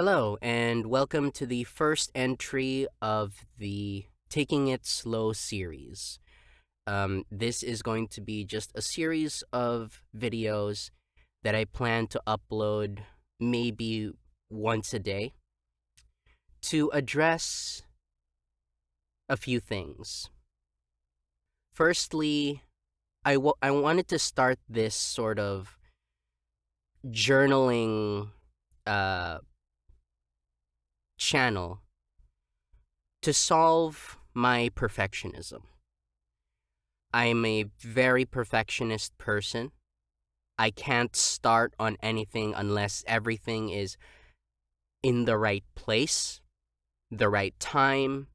Hello, and welcome to the first entry of the Taking It Slow series. This is going to be just a series of videos that I plan to upload maybe once a day to address a few things. Firstly, I wanted to start this sort of journaling uh, channel to solve my perfectionism. I'm a very perfectionist person. I can't start on anything unless everything is in the right place, the right time,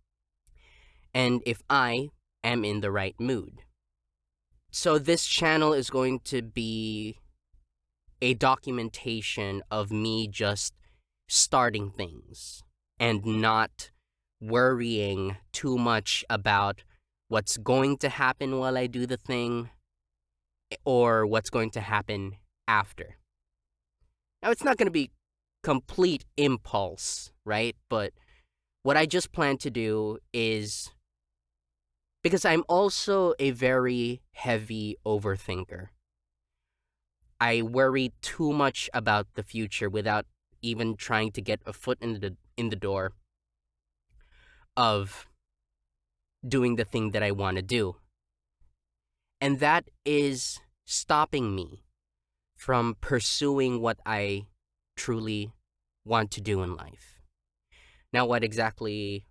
and if I am in the right mood. So, this channel is going to be a documentation of me just starting things and not worrying too much about what's going to happen while I do the thing or what's going to happen after. Now, it's not going to be complete impulse, right? But what I just plan to do is because I'm also a very heavy overthinker. I worry too much about the future without even trying to get a foot in the door of doing the thing that I want to do. And that is stopping me from pursuing what I truly want to do in life. Now, what exactly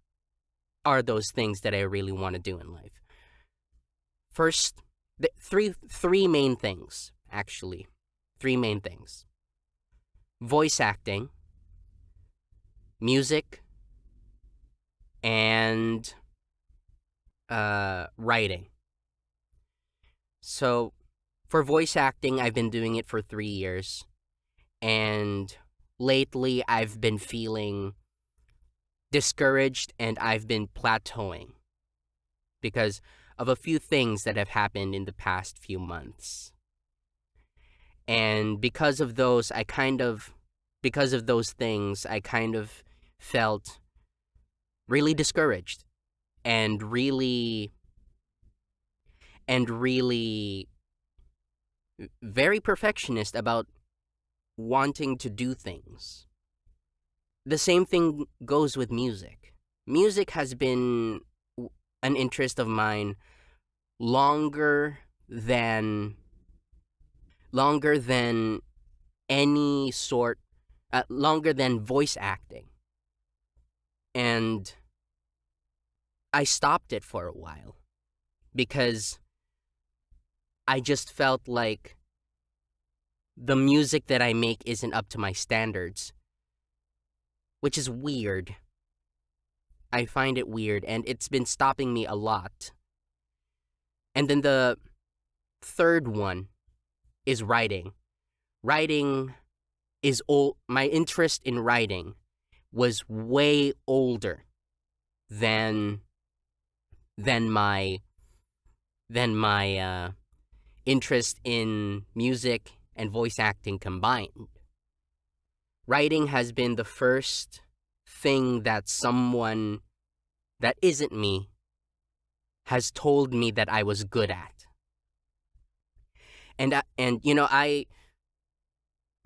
are those things that I really want to do in life? First, three main things, actually. Three main things. Voice acting, music, and writing. So, for voice acting, I've been doing it for 3 years. And lately, I've been feeling discouraged and I've been plateauing because of a few things that have happened in the past few months. And because of those things, I kind of felt really discouraged and really very perfectionist about wanting to do things. The same thing goes with music. Music has been an interest of mine longer than longer than any sort longer than voice acting. And I stopped it for a while because I just felt like the music that I make isn't up to my standards, which is weird. I find it weird, and it's been stopping me a lot. And then the third one is writing. Writing is old. My interest in writing was way older than than my than my interest in music and voice acting combined. Writing has been the first thing that someone that isn't me has told me that I was good at. And you know, I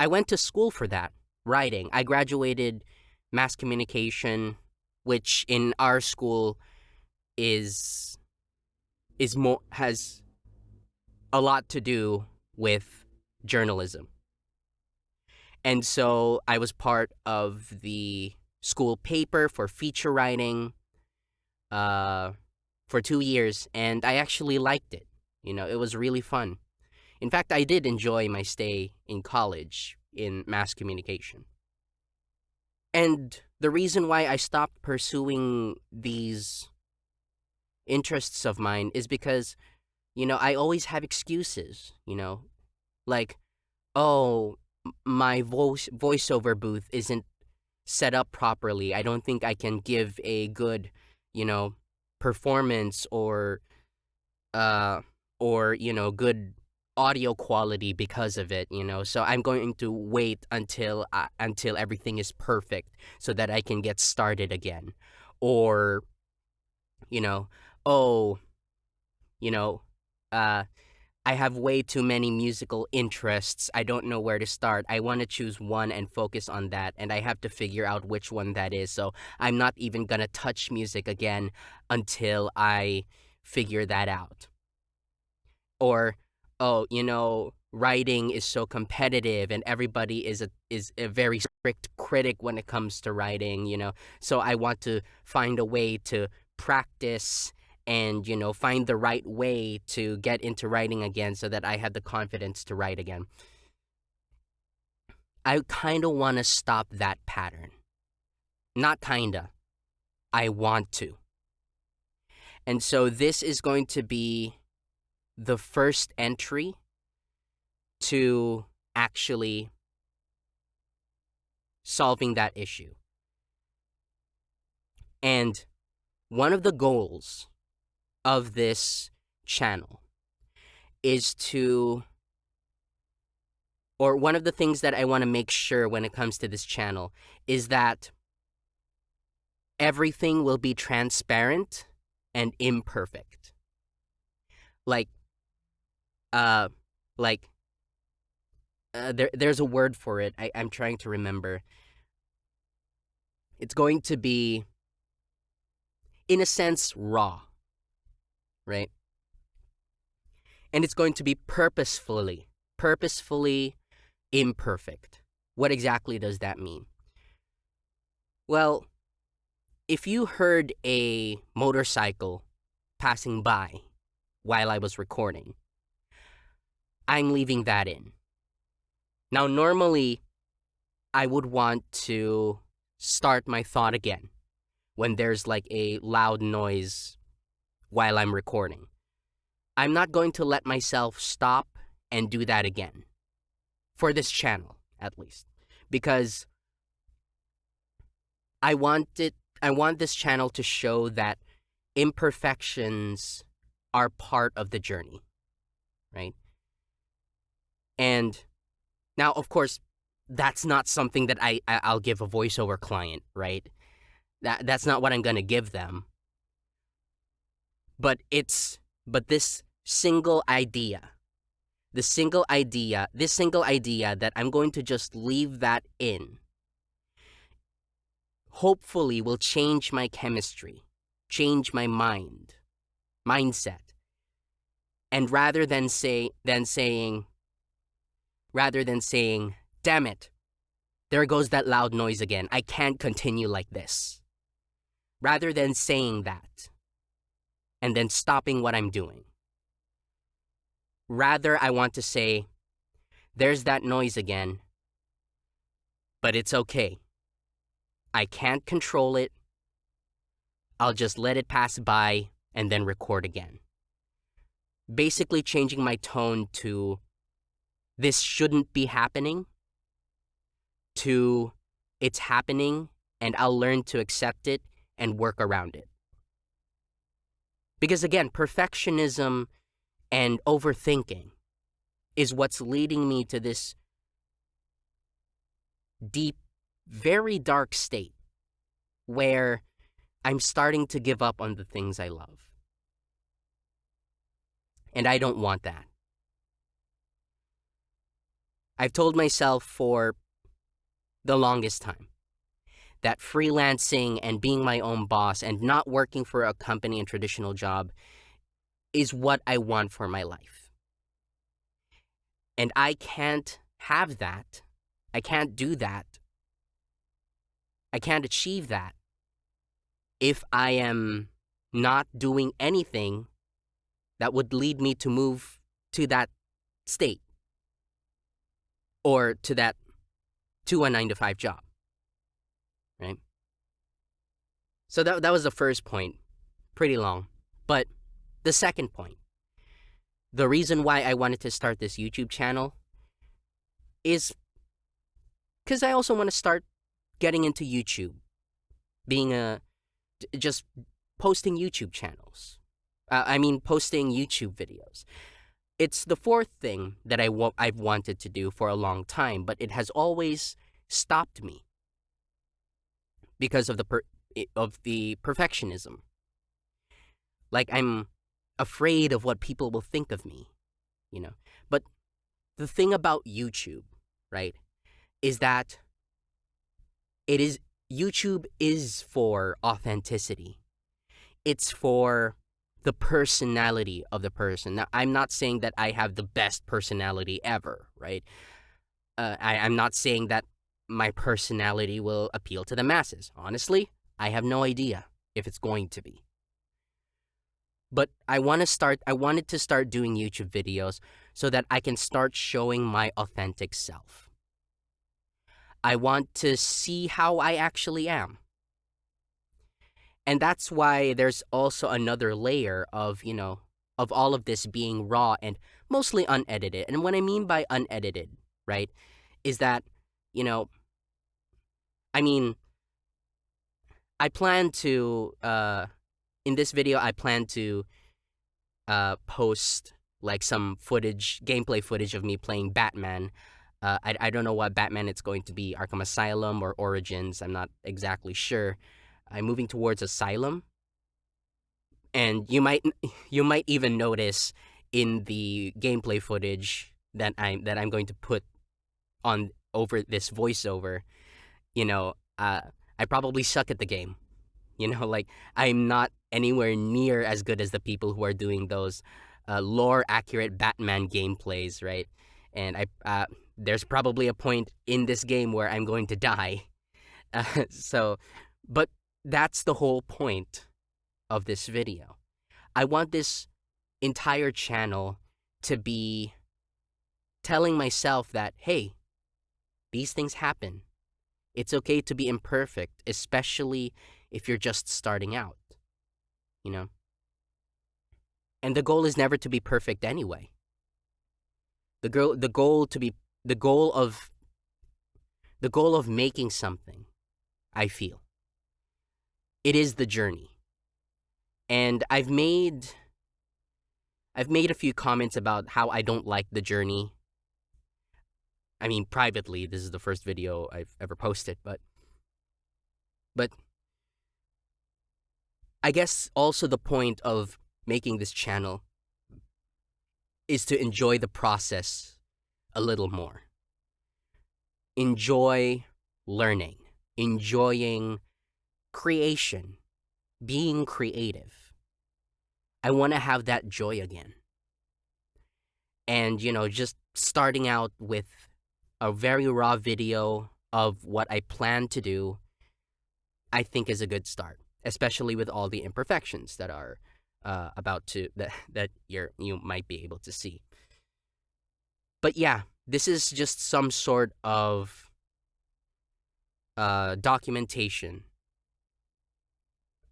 went to school for that, writing. I graduated mass communication, which in our school is more has a lot to do with journalism. And so I was part of the school paper for feature writing uh, for 2 years, and I actually liked it. You know, it was really fun. In fact, I did enjoy my stay in college in mass communication. And the reason why I stopped pursuing these interests of mine is because, you know, I always have excuses, you know, like, oh, my voiceover booth isn't set up properly. I don't think I can give a good, you know, performance uh or, you know, good audio quality because of it, So I'm going to wait until everything is perfect so that I can get started again. Or, you know, oh, you know, uh I have way too many musical interests. I don't know where to start. I want to choose one and focus on that, and I have to figure out which one that is. So I'm not even going to touch music again until I figure that out. Or, oh, writing is so competitive and everybody is a very strict critic when it comes to writing, So I want to find a way to practice and find the right way to get into writing again so that I have the confidence to write again. I kind of want to stop that pattern. Not kinda. I want to. And so this is going to be the first entry to actually solving that issue. And one of the goals of this channel is to, or one of the things that I want to make sure when it comes to this channel is that everything will be transparent and imperfect. Like, uh, like, there's a word for it. I'm trying to remember. It's going to be, in a sense, raw, right? And it's going to be purposefully imperfect. What exactly does that mean? Well, if you heard a motorcycle passing by while I was recording, I'm leaving that in. Now, normally, I would want to start my thought again when there's like a loud noise while I'm recording. I'm not going to let myself stop and do that again. For this channel, at least. Because I want this channel to show that imperfections are part of the journey, right? And now, of course, that's not something that I'll give a voiceover client, right? That's not what I'm gonna give them. But this single idea, this single idea that I'm going to just leave that in, hopefully will change my chemistry, change my mindset. And rather than saying, damn it, there goes that loud noise again. I can't continue like this. Rather than saying that and then stopping what I'm doing. Rather, I want to say, there's that noise again, but it's okay. I can't control it. I'll just let it pass by and then record again. Basically changing my tone to this shouldn't be happening to it's happening and I'll learn to accept it and work around it. Because again, perfectionism and overthinking is what's leading me to this deep, very dark state where I'm starting to give up on the things I love. And I don't want that. I've told myself for the longest time that freelancing and being my own boss and not working for a company and traditional job is what I want for my life. And I can't have that. I can't do that. I can't achieve that if I am not doing anything that would lead me to move to that state or to a 9-to-5 job, right? So that was the first point, pretty long. But the second point, the reason why I wanted to start this YouTube channel is because I also want to start getting into YouTube, just posting YouTube channels. Posting YouTube videos. It's the fourth thing that I've wanted to do for a long time, but it has always stopped me because of the perfectionism. Like I'm afraid of what people will think of me, you know. But the thing about YouTube, right, is that it is YouTube is for authenticity. It's for the personality of the person. Now, I'm not saying that I have the best personality ever, right? I'm not saying that my personality will appeal to the masses. Honestly, I have no idea if it's going to be. But I wanted to start doing YouTube videos so that I can start showing my authentic self. I want to see how I actually am. And that's why there's also another layer of, of all of this being raw and mostly unedited. And what I mean by unedited, right, is that, you know, I mean, I plan to, in this video, I plan to post like some footage, gameplay footage of me playing Batman. I don't know what Batman it's going to be, Arkham Asylum or Origins. I'm not exactly sure. I'm moving towards Asylum, and you might even notice in the gameplay footage that I'm going to put on over this voiceover. You know, I probably suck at the game. Like I'm not anywhere near as good as the people who are doing those lore accurate Batman gameplays, right? And there's probably a point in this game where I'm going to die. So, but that's the whole point of this video. I want this entire channel to be telling myself that, hey, these things happen. It's okay to be imperfect, especially if you're just starting out, you know? And the goal is never to be perfect anyway. The goal to be the goal of making something, I feel. It is the journey. And I've made a few comments about how I don't like the journey. I mean, privately, this is the first video I've ever posted, but I guess also the point of making this channel is to enjoy the process a little more. Enjoy learning, enjoying creation, being creative. I want to have that joy again. And, just starting out with a very raw video of what I plan to do, I think is a good start, especially with all the imperfections that are that you might be able to see. But yeah, this is just some sort of documentation.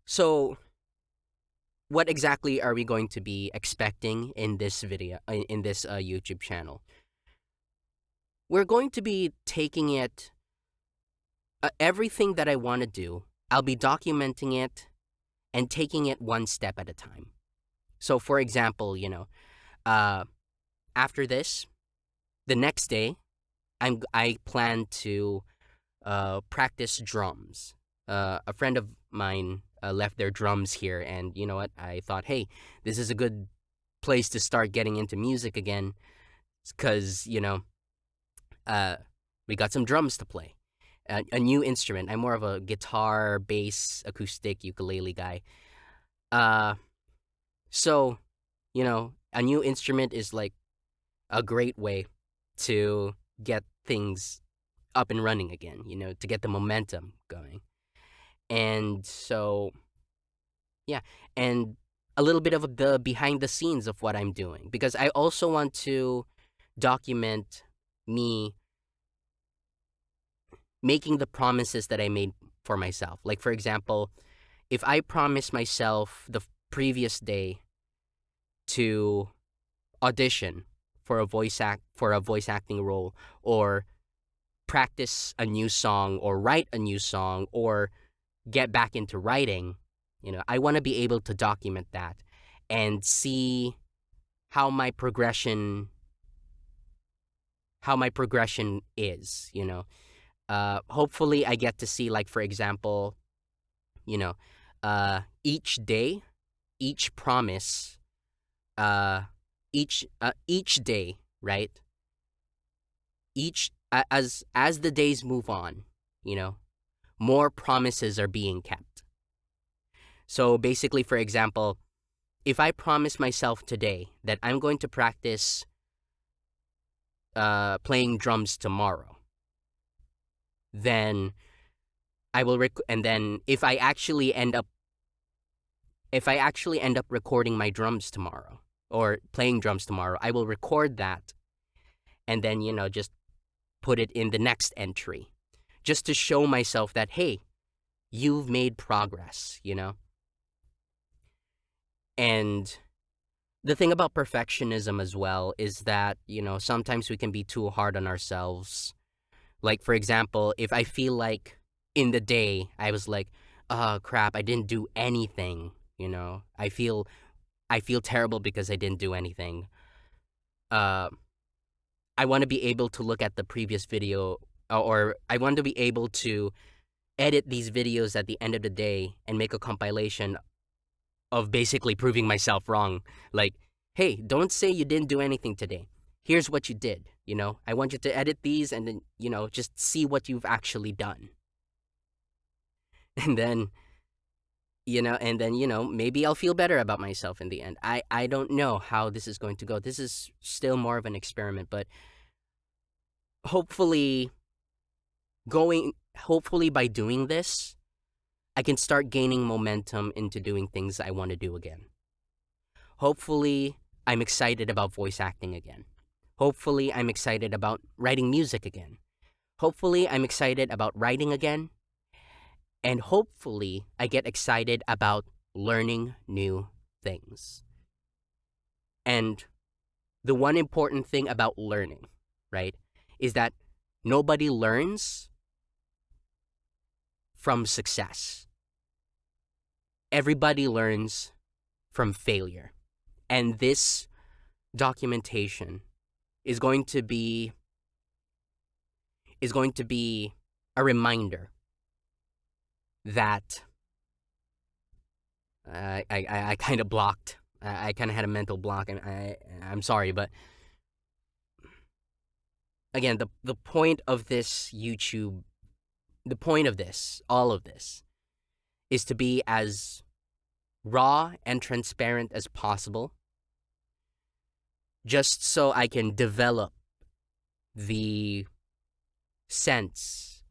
So, what exactly are we going to be expecting in this video, in this YouTube channel? We're going to be taking it, everything that I want to do, I'll be documenting it and taking it one step at a time. So, for example, uh, after this, the next day, I plan to practice drums. A friend of mine left their drums here, and you know what? I thought, hey, this is a good place to start getting into music again, because uh, we got some drums to play. A new instrument. I'm more of a guitar, bass, acoustic, ukulele guy. Uh, so, a new instrument is like a great way to get things up and running again, to get the momentum going. And so, yeah, and a little bit of the behind the scenes of what I'm doing, because I also want to document me making the promises that I made for myself. Like, for example, if I promise myself the previous day to audition for a voice acting role, or practice a new song, or write a new song, or get back into writing, I want to be able to document that and see how my progression how my progression is, you know. Hopefully I get to see, like, for example, you know, each day, each promise, uh each day, right? As the days move on, you know, more promises are being kept. So basically, for example, if I promise myself today that I'm going to practice playing drums tomorrow, then and then if I actually end up recording my drums tomorrow or playing drums tomorrow, I will record that and then, you know, just put it in the next entry just to show myself that, hey, you've made progress, you know? And the thing about perfectionism as well is that, you know, sometimes we can be too hard on ourselves. Like, for example, if I feel like in the day I was like, oh crap, I didn't do anything, you know, I feel terrible because I didn't do anything. Uh, I want to be able to look at the previous video, or I want to be able to edit these videos at the end of the day and make a compilation of basically proving myself wrong. Like, hey, don't say you didn't do anything today. Here's what you did. You know, I want you to edit these and then, you know, just see what you've actually done. And then, maybe I'll feel better about myself in the end. I don't know how this is going to go. This is still more of an experiment, but hopefully hopefully by doing this, I can start gaining momentum into doing things I want to do again. Hopefully, I'm excited about voice acting again. Hopefully, I'm excited about writing music again. Hopefully, I'm excited about writing again. And hopefully, I get excited about learning new things. And the one important thing about learning, right, is that nobody learns from success. Everybody learns from failure. And this documentation is going to be a reminder that I kind of blocked. I kind of had a mental block, and I'm sorry, but again, the point of this YouTube, the point of this, all of this, is to be as raw and transparent as possible, just so I can develop the sense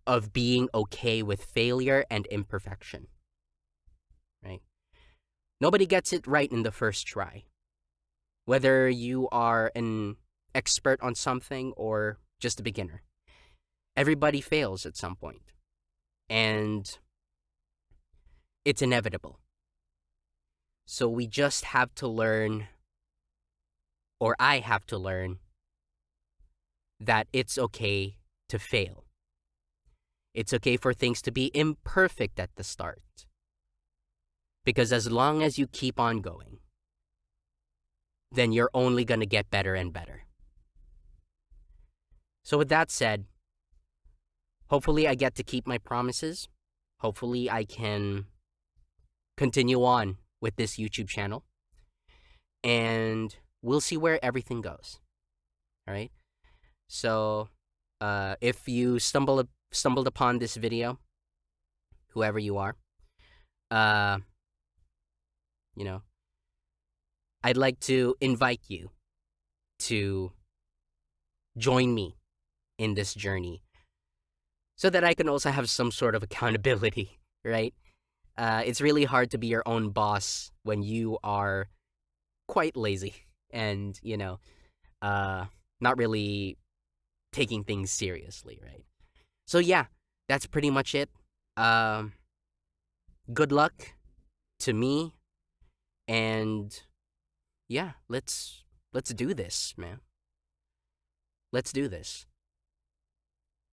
of being okay with failure and imperfection, right? Nobody gets it right in the first try. Whether you are an expert on something or just a beginner, everybody fails at some point. And it's inevitable. So we just have to learn, or I have to learn, that it's okay to fail. It's okay for things to be imperfect at the start. Because as long as you keep on going, then you're only going to get better and better. So with that said, hopefully I get to keep my promises. Hopefully I can continue on with this YouTube channel. And we'll see where everything goes. All right? So if you stumbled upon this video, whoever you are, you know, I'd like to invite you to join me in this journey so that I can also have some sort of accountability, right? It's really hard to be your own boss when you are quite lazy and, not really taking things seriously, right? So yeah, that's pretty much it. Good luck to me, and yeah, let's do this, man. Let's do this.